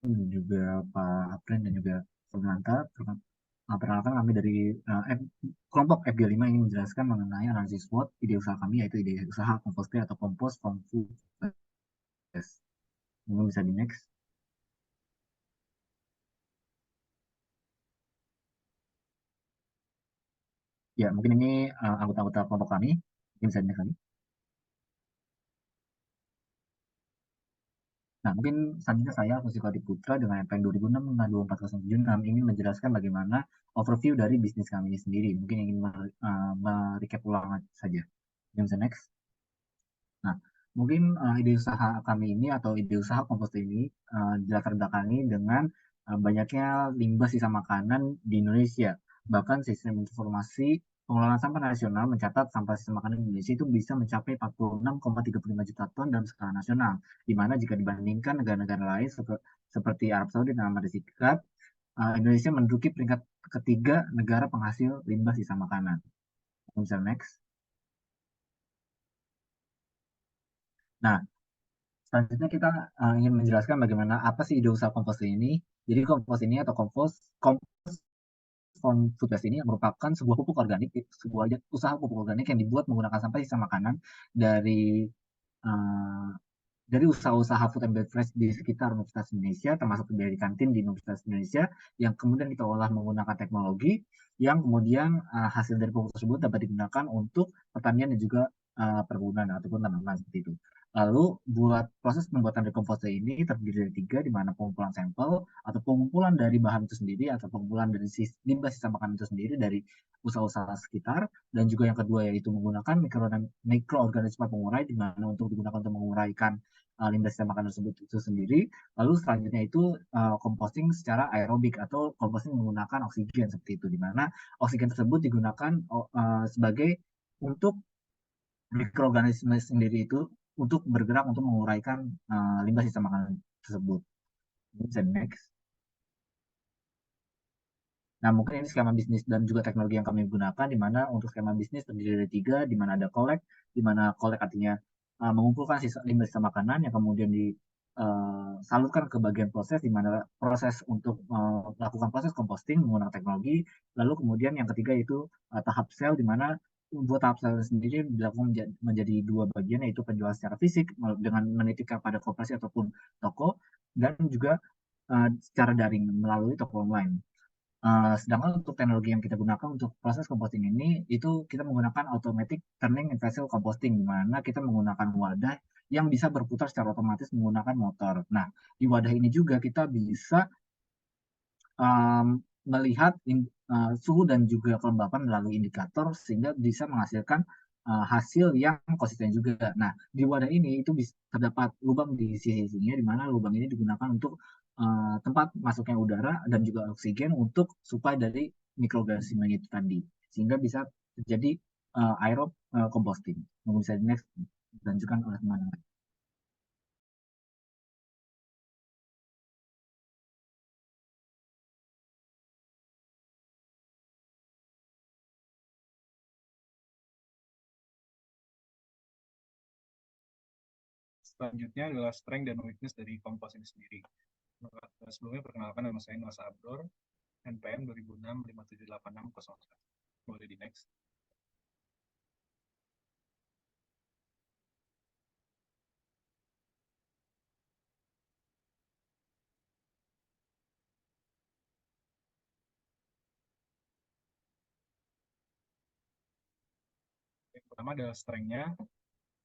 dan juga Pak Apren dan juga Fernanda. Perkenalkan kami dari kelompok FG5 ingin menjelaskan mengenai analisis SWOT ide usaha kami, yaitu ide usaha komposter atau kompos from food waste. Mungkin bisa di next. Ya, mungkin ini anggota-anggota kelompok kami. Mungkin bisa di next lagi. Nah, mungkin selanjutnya saya, Musiko Putra, dengan MPN 2006 dan 24076 ingin menjelaskan bagaimana overview dari bisnis kami ini sendiri. Mungkin ingin merecap ulang saja. Mungkin bisa next. Nah, mungkin ide usaha kami ini atau ide usaha komposter ini dilatar belakangi dengan banyaknya limbah sisa makanan di Indonesia. Bahkan sistem informasi pengelolaan sampah nasional mencatat sampah sisa makanan di Indonesia itu bisa mencapai 46,35 juta ton dalam skala nasional. Di mana jika dibandingkan negara-negara lain seperti Arab Saudi dan Amerika Serikat, Indonesia menduduki peringkat ketiga negara penghasil limbah sisa makanan. Bisa next. Nah, selanjutnya kita ingin menjelaskan bagaimana apa sih ide usaha kompos ini. Jadi kompos ini atau kompos from food waste ini merupakan sebuah pupuk organik, sebuah usaha pupuk organik yang dibuat menggunakan sampah sisa makanan dari uh, dari usaha-usaha food and beverage di sekitar Universitas Indonesia, termasuk dari kantin di Universitas Indonesia, yang kemudian kita olah menggunakan teknologi, yang kemudian hasil dari pupuk tersebut dapat digunakan untuk pertanian dan juga perkebunan ataupun tanaman seperti itu. Lalu buat proses pembuatan dekomposer ini terdiri dari tiga, di mana pengumpulan sampel atau pengumpulan dari bahan itu sendiri atau pengumpulan dari limbah sisa makanan itu sendiri dari usaha-usaha sekitar, dan juga yang kedua yaitu menggunakan mikroorganisme pengurai, di mana untuk digunakan untuk menguraikan limbah sisa makanan tersebut itu sendiri. Lalu selanjutnya itu composting secara aerobik atau composting menggunakan oksigen seperti itu, di mana oksigen tersebut digunakan sebagai untuk mikroorganisme sendiri itu untuk bergerak untuk menguraikan limbah sisa makanan tersebut. Bisa next. Nah, mungkin ini skema bisnis dan juga teknologi yang kami gunakan, di mana untuk skema bisnis terdiri dari tiga, di mana ada collect, di mana collect artinya mengumpulkan sisa limbah sisa makanan yang kemudian disalurkan ke bagian proses, di mana proses untuk melakukan proses composting menggunakan teknologi. Lalu kemudian yang ketiga itu tahap sell, di mana buat tahap sell sendiri dilakukan menjadi dua bagian, yaitu penjualan secara fisik dengan menitipkan pada koperasi ataupun toko, dan juga secara daring melalui toko online. Sedangkan untuk teknologi yang kita gunakan untuk proses composting ini, itu kita menggunakan automatic turning and vessel composting, di mana kita menggunakan wadah yang bisa berputar secara otomatis menggunakan motor. Nah, di wadah ini juga kita bisa um, melihat suhu dan juga kelembapan melalui indikator sehingga bisa menghasilkan hasil yang konsisten juga. Nah, di wadah ini itu bisa terdapat lubang di sisi-sisinya, di mana lubang ini digunakan untuk tempat masuknya udara dan juga oksigen untuk supaya dari mikroorganisme itu tadi, sehingga bisa terjadi aerob composting. Mungkin bisa next dilanjutkan oleh teman-teman. Selanjutnya adalah strength dan weakness dari kompos ini sendiri. Sebelumnya perkenalkan, nama saya Mas Abdor, NPM 2006 57860. Boleh di next. Yang pertama adalah strength-nya.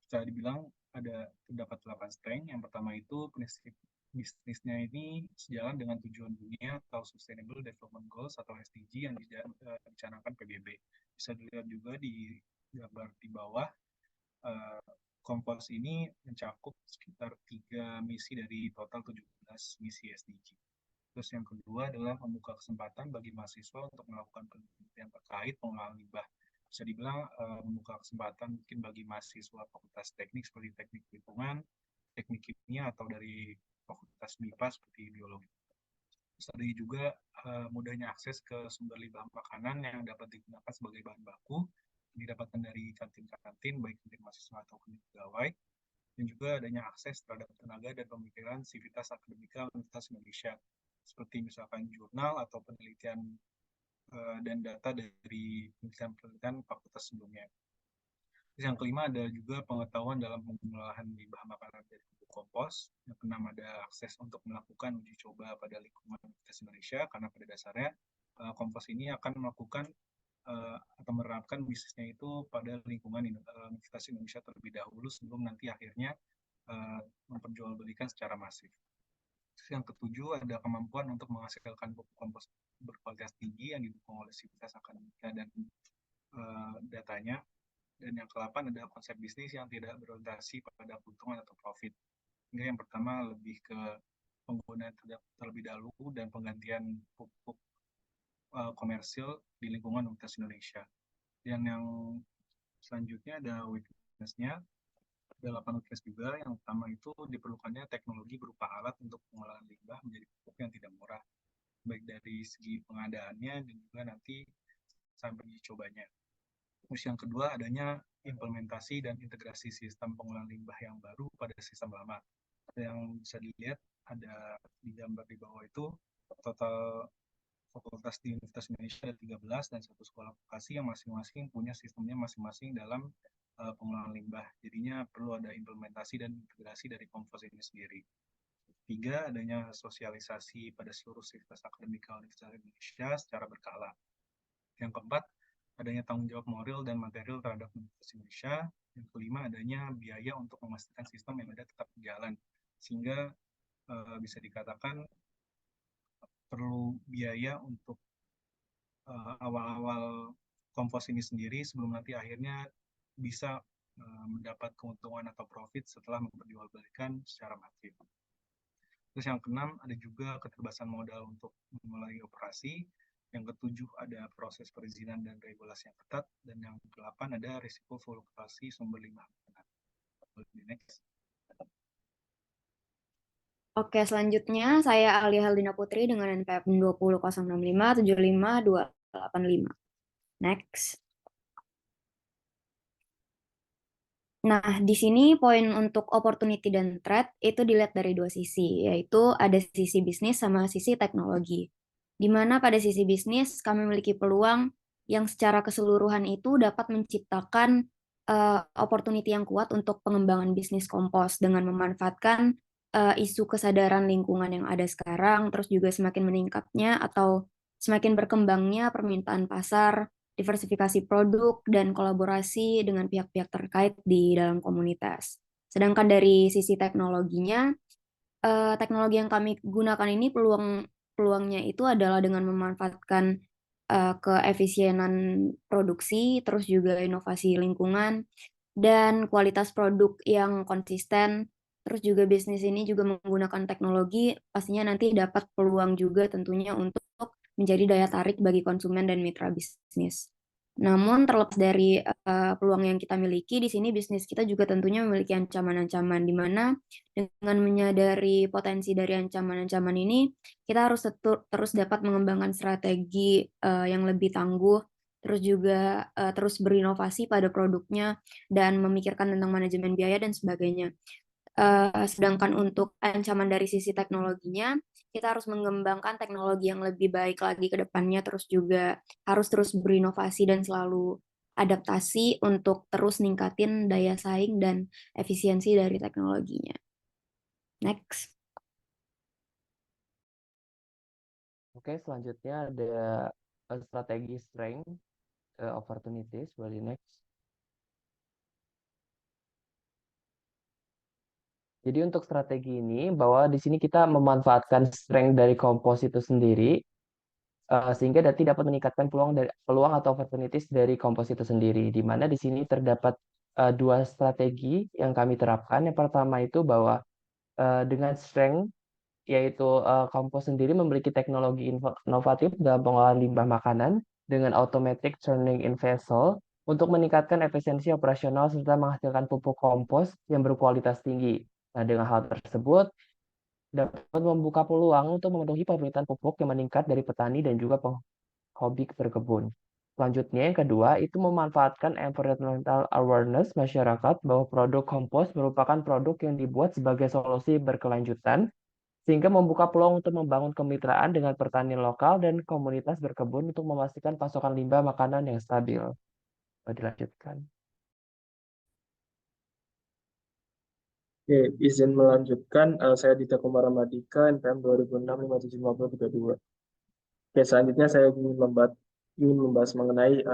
Bisa dibilang terdapat 8 strength. Yang pertama itu prinsip bisnisnya ini sejalan dengan tujuan dunia atau Sustainable Development Goals atau SDG yang dicanangkan PBB. Bisa dilihat juga di gambar di bawah, Kompos ini mencakup sekitar 3 misi dari total 17 misi SDG. Terus yang kedua adalah membuka kesempatan bagi mahasiswa untuk melakukan penelitian terkait pengolahan limbah. Bisa dibilang membuka kesempatan mungkin bagi mahasiswa fakultas teknik seperti teknik lingkungan, teknik kimia, atau dari fakultas MIPA seperti biologi. Terus ada juga mudahnya akses ke sumber limbah makanan yang dapat digunakan sebagai bahan baku, didapatkan dari kantin-kantin, baik kantin mahasiswa atau kantin pegawai. dan juga adanya akses terhadap tenaga dan pemikiran sivitas akademika Universitas Indonesia, seperti misalkan jurnal atau penelitian dan data dari penelitian-penelitian fakultas sebelumnya. Terus yang kelima ada juga pengetahuan dalam pengolahan limbah makanan dari pupuk kompos. Yang keenam ada akses untuk melakukan uji coba pada lingkungan Universitas Indonesia, karena pada dasarnya kompos ini akan melakukan atau menerapkan bisnisnya itu pada lingkungan Universitas Indonesia terlebih dahulu sebelum nanti akhirnya memperjualbelikan secara masif. Terus yang ketujuh ada kemampuan untuk menghasilkan pupuk kompos berkualitas tinggi yang didukung oleh sivitas akademika dan datanya. Dan yang ke-8 ada konsep bisnis yang tidak berorientasi pada keuntungan atau profit. Hingga yang pertama lebih ke penggunaan terlebih dahulu dan penggantian pupuk komersil di lingkungan Universitas Indonesia. Dan yang selanjutnya ada weakness-nya, ada 8 weakness juga. Yang pertama itu diperlukannya teknologi berupa alat untuk pengolahan limbah menjadi pupuk yang tidak murah, baik dari segi pengadaannya dan juga nanti sampai uji cobanya. Terus yang kedua adanya implementasi dan integrasi sistem pengolahan limbah yang baru pada sistem lama. Yang bisa dilihat ada di gambar di bawah itu total fakultas di Universitas Indonesia ada 13 dan satu sekolah vokasi yang masing-masing punya sistemnya masing-masing dalam pengolahan limbah. Jadinya perlu ada implementasi dan integrasi dari kompos ini sendiri. Tiga, adanya sosialisasi pada seluruh sivitas akademika Universitas Indonesia secara berkala. Yang keempat, adanya tanggung jawab moral dan material terhadap Universitas Indonesia. Yang kelima, adanya biaya untuk memastikan sistem yang ada tetap berjalan. Sehingga bisa dikatakan perlu biaya untuk awal-awal kompos ini sendiri sebelum nanti akhirnya bisa mendapat keuntungan atau profit setelah memperjualbelikan secara masif. Terus yang keenam, ada juga keterbatasan modal untuk memulai operasi. Yang ketujuh, ada proses perizinan dan regulasi yang ketat. Dan yang kedelapan, ada risiko fluktuasi sumber limbah makanan. Next. Oke, selanjutnya saya Alia Haldina Putri dengan NPM 20065752885. Next. Nah, di sini poin untuk opportunity dan threat itu dilihat dari dua sisi, yaitu ada sisi bisnis sama sisi teknologi. Di mana pada sisi bisnis kami memiliki peluang yang secara keseluruhan itu dapat menciptakan opportunity yang kuat untuk pengembangan bisnis kompos dengan memanfaatkan isu kesadaran lingkungan yang ada sekarang, terus juga semakin meningkatnya atau semakin berkembangnya permintaan pasar, diversifikasi produk, dan kolaborasi dengan pihak-pihak terkait di dalam komunitas. Sedangkan dari sisi teknologinya, teknologi yang kami gunakan ini peluangnya itu adalah dengan memanfaatkan keefisienan produksi, terus juga inovasi lingkungan, dan kualitas produk yang konsisten. Terus juga bisnis ini juga menggunakan teknologi, pastinya nanti dapat peluang juga tentunya untuk menjadi daya tarik bagi konsumen dan mitra bisnis. Namun terlepas dari peluang yang kita miliki, di sini bisnis kita juga tentunya memiliki ancaman-ancaman, di mana dengan menyadari potensi dari ancaman-ancaman ini, kita harus terus dapat mengembangkan strategi yang lebih tangguh, terus juga terus berinovasi pada produknya, dan memikirkan tentang manajemen biaya dan sebagainya. Sedangkan untuk ancaman dari sisi teknologinya, kita harus mengembangkan teknologi yang lebih baik lagi ke depannya, terus juga harus terus berinovasi dan selalu adaptasi untuk terus ningkatin daya saing dan efisiensi dari teknologinya. Next. Oke, selanjutnya ada strategi strength, opportunities, boleh next. Jadi untuk strategi ini, bahwa di sini kita memanfaatkan strength dari kompos itu sendiri, sehingga nanti dapat meningkatkan peluang atau opportunities dari kompos itu sendiri. Di mana di sini terdapat dua strategi yang kami terapkan. Yang pertama itu bahwa dengan strength, yaitu kompos sendiri memiliki teknologi inovatif dalam pengolahan limbah makanan dengan automatic turning in vessel untuk meningkatkan efisiensi operasional serta menghasilkan pupuk kompos yang berkualitas tinggi. Nah, dengan hal tersebut dapat membuka peluang untuk memenuhi permintaan pupuk yang meningkat dari petani dan juga hobi berkebun. Selanjutnya, yang kedua, itu memanfaatkan environmental awareness masyarakat bahwa produk kompos merupakan produk yang dibuat sebagai solusi berkelanjutan, sehingga membuka peluang untuk membangun kemitraan dengan petani lokal dan komunitas berkebun untuk memastikan pasokan limbah makanan yang stabil. Dilanjutkan. Oke, izin melanjutkan. Saya Dita Kumara Madika, NPM 2006-575032. Oke, selanjutnya saya ingin membahas mengenai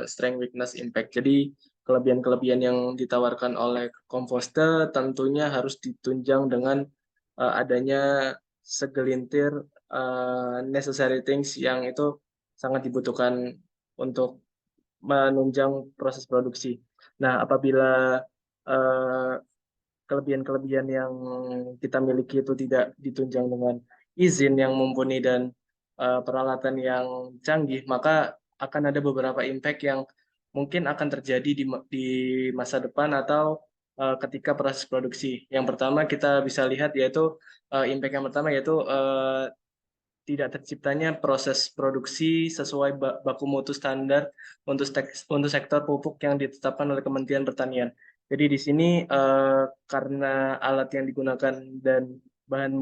strength, weakness, impact. Jadi, kelebihan-kelebihan yang ditawarkan oleh komposter tentunya harus ditunjang dengan adanya segelintir necessary things yang itu sangat dibutuhkan untuk menunjang proses produksi. Nah, apabila eh, kelebihan-kelebihan yang kita miliki itu tidak ditunjang dengan izin yang mumpuni dan peralatan yang canggih, maka akan ada beberapa impact yang mungkin akan terjadi di masa depan atau ketika proses produksi. Yang pertama kita bisa lihat yaitu impact yang pertama yaitu tidak terciptanya proses produksi sesuai baku mutu standar untuk sektor pupuk yang ditetapkan oleh Kementerian Pertanian. Jadi di sini karena alat yang digunakan dan bahan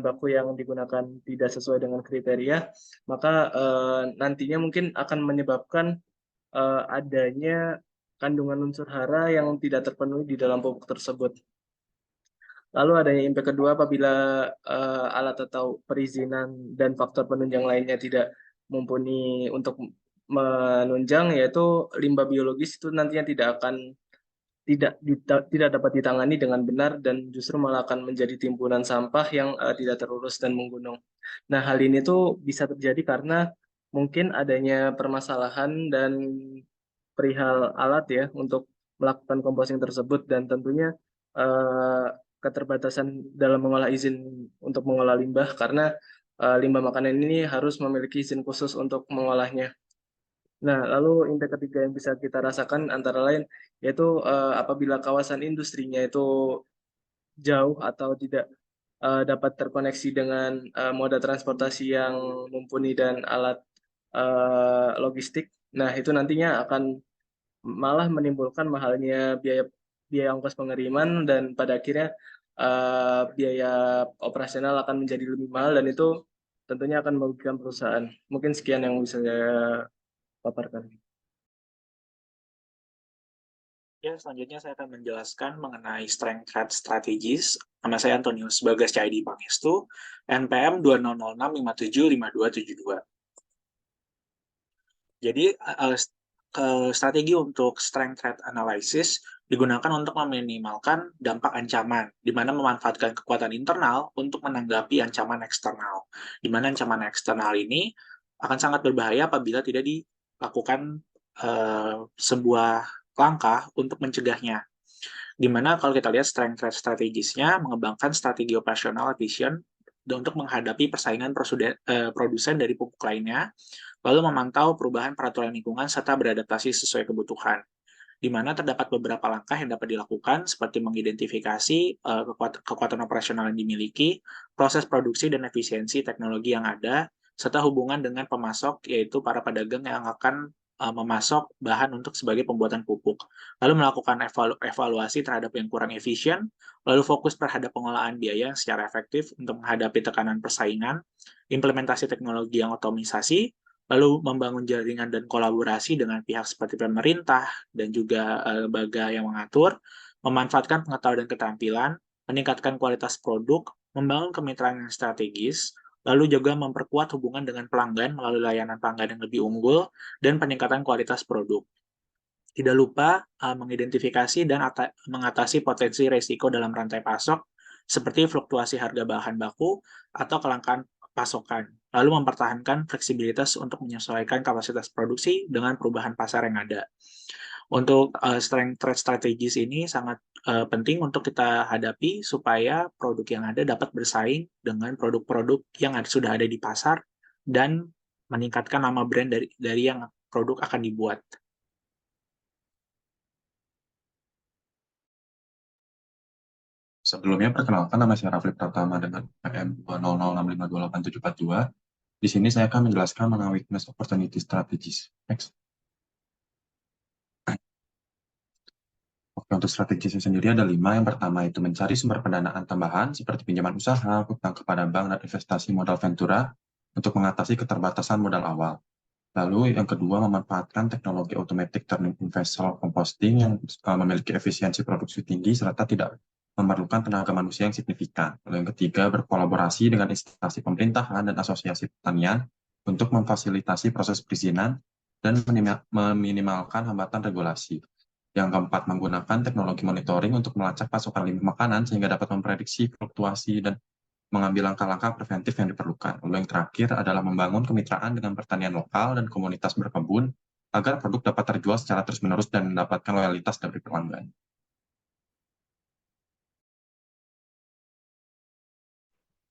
baku yang digunakan tidak sesuai dengan kriteria, maka nantinya mungkin akan menyebabkan adanya kandungan unsur hara yang tidak terpenuhi di dalam pupuk tersebut. Lalu adanya impact kedua apabila alat atau perizinan dan faktor penunjang lainnya tidak mumpuni untuk menunjang, yaitu limbah biologis itu nantinya tidak dapat ditangani dengan benar dan justru malah akan menjadi timbunan sampah yang tidak terurus dan menggunung. Nah, hal ini tuh bisa terjadi karena mungkin adanya permasalahan dan perihal alat ya untuk melakukan composting tersebut, dan tentunya keterbatasan dalam mengolah izin untuk mengolah limbah karena limbah makanan ini harus memiliki izin khusus untuk mengolahnya. Nah, lalu impact ketiga yang bisa kita rasakan antara lain yaitu apabila kawasan industrinya itu jauh atau tidak dapat terkoneksi dengan moda transportasi yang mumpuni dan alat logistik. Nah, itu nantinya akan malah menimbulkan mahalnya biaya ongkos pengiriman dan pada akhirnya biaya operasional akan menjadi lebih mahal dan itu tentunya akan merugikan perusahaan. Mungkin sekian yang bisa saya paparkan. Ya, selanjutnya saya akan menjelaskan mengenai strength trade strategies. Nama saya Antonius Bagas Cahyadi Pangestu, NPM 2006575272. Jadi, strategi untuk strength trade analysis digunakan untuk meminimalkan dampak ancaman, di mana memanfaatkan kekuatan internal untuk menanggapi ancaman eksternal. Di mana ancaman eksternal ini akan sangat berbahaya apabila tidak dilakukan sebuah langkah untuk mencegahnya. Dimana kalau kita lihat strength trade strategiesnya mengembangkan strategi operasional efisien untuk menghadapi persaingan produsen dari pupuk lainnya, lalu memantau perubahan peraturan lingkungan serta beradaptasi sesuai kebutuhan. Di mana terdapat beberapa langkah yang dapat dilakukan seperti mengidentifikasi kekuatan operasional yang dimiliki, proses produksi dan efisiensi teknologi yang ada, serta hubungan dengan pemasok yaitu para pedagang yang akan memasok bahan untuk sebagai pembuatan pupuk, lalu melakukan evaluasi terhadap yang kurang efisien, lalu fokus terhadap pengolahan biaya yang secara efektif untuk menghadapi tekanan persaingan, implementasi teknologi yang otomisasi, lalu membangun jaringan dan kolaborasi dengan pihak seperti pemerintah dan juga lembaga yang mengatur, memanfaatkan pengetahuan dan keterampilan, meningkatkan kualitas produk, membangun kemitraan yang strategis, lalu juga memperkuat hubungan dengan pelanggan melalui layanan pelanggan yang lebih unggul, dan peningkatan kualitas produk. Tidak lupa mengidentifikasi dan mengatasi potensi risiko dalam rantai pasok, seperti fluktuasi harga bahan baku atau kelangkaan pasokan, lalu mempertahankan fleksibilitas untuk menyesuaikan kapasitas produksi dengan perubahan pasar yang ada. Untuk strength trade strategies ini sangat penting untuk kita hadapi supaya produk yang ada dapat bersaing dengan produk-produk yang sudah ada di pasar dan meningkatkan nama brand dari yang produk akan dibuat. Sebelumnya, perkenalkan, nama saya Rafli Pratama dengan PM 200652872. Di sini saya akan menjelaskan mengenai weakness opportunity strategies. Next. Untuk strategisnya sendiri ada 5. Yang pertama itu mencari sumber pendanaan tambahan seperti pinjaman usaha, hutang kepada bank, dan investasi modal ventura untuk mengatasi keterbatasan modal awal. Lalu yang kedua, memanfaatkan teknologi automatic turning in vessel composting yang memiliki efisiensi produksi tinggi serta tidak memerlukan tenaga manusia yang signifikan. Lalu yang ketiga, berkolaborasi dengan instansi pemerintahan dan asosiasi pertanian untuk memfasilitasi proses perizinan dan meminimalkan hambatan regulasi. Yang keempat, menggunakan teknologi monitoring untuk melacak pasokan limbah makanan sehingga dapat memprediksi fluktuasi dan mengambil langkah-langkah preventif yang diperlukan. Lalu yang terakhir adalah membangun kemitraan dengan pertanian lokal dan komunitas berkebun agar produk dapat terjual secara terus-menerus dan mendapatkan loyalitas dari pelanggan.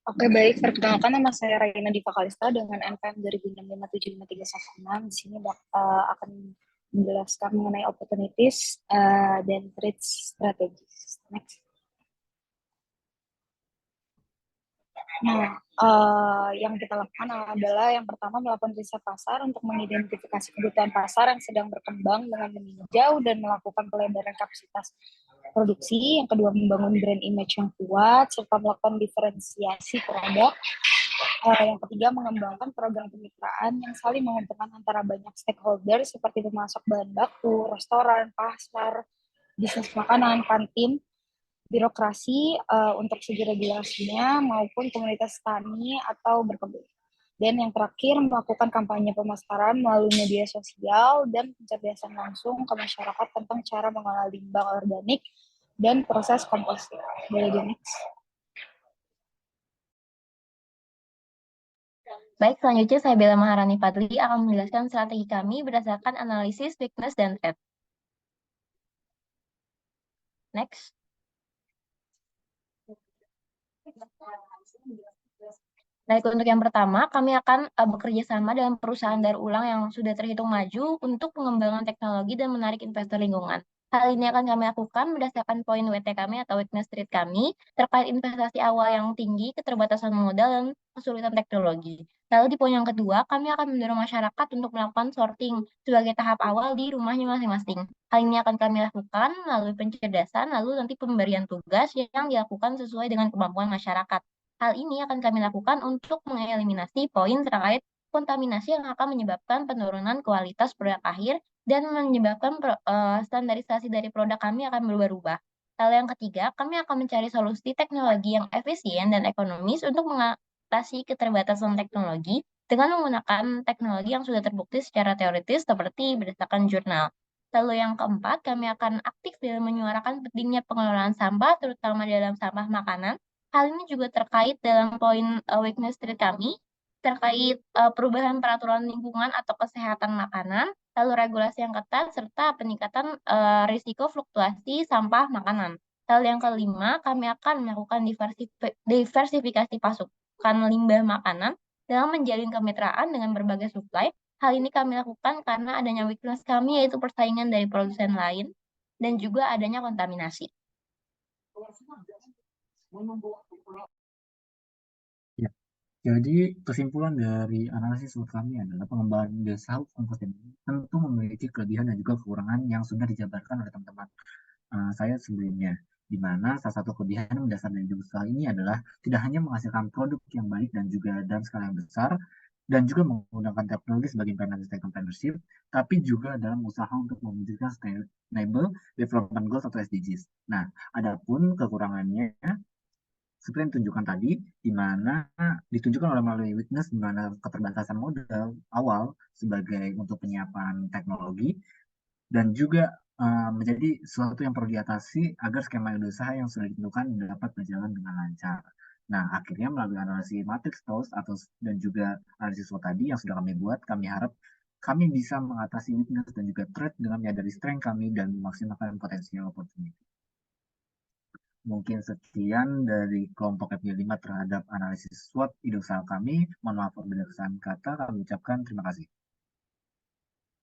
Oke, baik. Perkenalkan, nama saya Raina Diva Kalista dengan NPM 2006575316. Di sini akan menjelaskan mengenai opportunities dan trade strategies. Next. Nah, yang kita lakukan adalah yang pertama melakukan riset pasar untuk mengidentifikasi kebutuhan pasar yang sedang berkembang dengan meninjau dan melakukan pelebaran kapasitas produksi. Yang kedua, membangun brand image yang kuat serta melakukan diferensiasi produk. Yang ketiga, mengembangkan program kemitraan yang saling menguntungkan antara banyak stakeholder seperti pemasok bahan baku, restoran, pasar, bisnis makanan, kantin, birokrasi untuk segi regulasinya maupun komunitas tani atau berkebun. Dan yang terakhir, melakukan kampanye pemasaran melalui media sosial dan pencerdasan langsung ke masyarakat tentang cara mengolah limbah organik dan proses komposting. Boleh di next. Baik, selanjutnya saya Bella Maharani Fadli akan menjelaskan strategi kami berdasarkan analisis weakness dan threat. Next. Baik, untuk yang pertama, kami akan bekerja sama dengan perusahaan daur ulang yang sudah terhitung maju untuk pengembangan teknologi dan menarik investor lingkungan. Hal ini akan kami lakukan berdasarkan poin WT kami atau weakness rate kami terkait investasi awal yang tinggi, keterbatasan modal, dan kesulitan teknologi. Lalu di poin yang kedua, kami akan mendorong masyarakat untuk melakukan sorting sebagai tahap awal di rumahnya masing-masing. Hal ini akan kami lakukan melalui pencerdasan, lalu nanti pemberian tugas yang dilakukan sesuai dengan kemampuan masyarakat. Hal ini akan kami lakukan untuk mengeliminasi poin terkait kontaminasi yang akan menyebabkan penurunan kualitas produk akhir dan menyebabkan standarisasi dari produk kami akan berubah-ubah. Lalu yang ketiga, kami akan mencari solusi teknologi yang efisien dan ekonomis untuk mengatasi keterbatasan teknologi dengan menggunakan teknologi yang sudah terbukti secara teoritis seperti berdasarkan jurnal. Lalu yang keempat, kami akan aktif dalam menyuarakan pentingnya pengelolaan sampah, terutama dalam sampah makanan. Hal ini juga terkait dalam poin weakness rate kami, terkait perubahan peraturan lingkungan atau kesehatan makanan, lalu regulasi yang ketat, serta peningkatan risiko fluktuasi sampah makanan. Lalu yang kelima, kami akan melakukan diversifikasi pasokan limbah makanan dalam menjalin kemitraan dengan berbagai supply. Hal ini kami lakukan karena adanya weakness kami, yaitu persaingan dari produsen lain, dan juga adanya kontaminasi. Ya, jadi kesimpulan dari analisis kami adalah pengembangan desa kompost ini tentu memiliki kelebihan dan juga kekurangan yang sudah dijabarkan oleh teman-teman saya sebelumnya, di mana salah satu kelebihan mendasar dari usaha ini adalah tidak hanya menghasilkan produk yang baik dan juga dalam skala yang besar, dan juga menggunakan teknologi sebagai implementasi entrepreneurship, tapi juga dalam usaha untuk mewujudkan sustainable development goals atau SDGs. Nah, adapun kekurangannya seperti yang ditunjukkan tadi, di mana ditunjukkan oleh melalui weakness, di mana keterbatasan modal awal sebagai untuk penyiapan teknologi, dan juga menjadi sesuatu yang perlu diatasi agar skema usaha yang sudah ditentukan dapat berjalan dengan lancar. Nah, akhirnya melalui analisis matrix TOS atau dan juga analisis SWOT tadi yang sudah kami buat, kami harap kami bisa mengatasi weakness dan juga threat dengan menyadari strength kami dan memaksimalkan potensial opportunity. Mungkin sekian dari kelompok FG5 terhadap analisis SWOT ide usaha kami. Mohon maaf apabila kesalahan kata, kami ucapkan terima kasih.